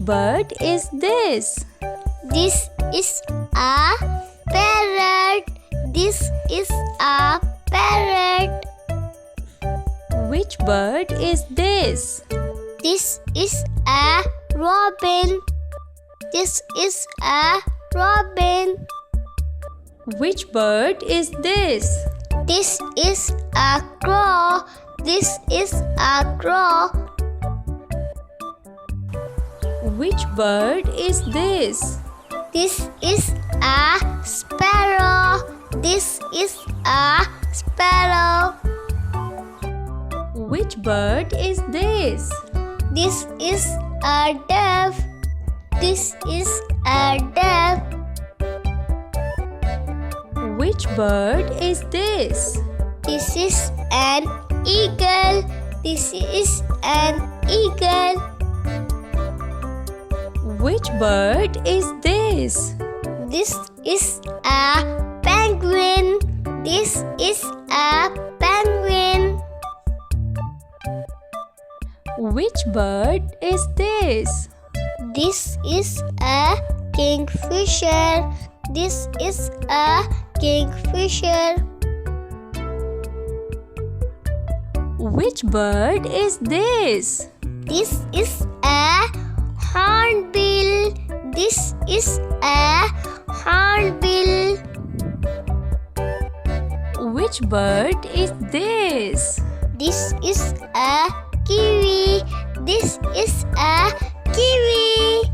bird is this? This is a parrot. This is a parrot. Which bird is this? This is a robin. This is a robin. Which bird is this? This is a crow. This is a crow. Which bird is this? This is a sparrow. This is a sparrow. Which bird is this? This is a dove. This is a dove. Which bird is this? This is an eagle. This is an eagle. Which bird is this? This is a penguin. This is a penguin. Which bird is this? This is a kingfisher. This is a kingfisher. Which bird is this? This is a hornbill. This is a hornbill. Which bird is this? This is a kiwi. This is a kiwi.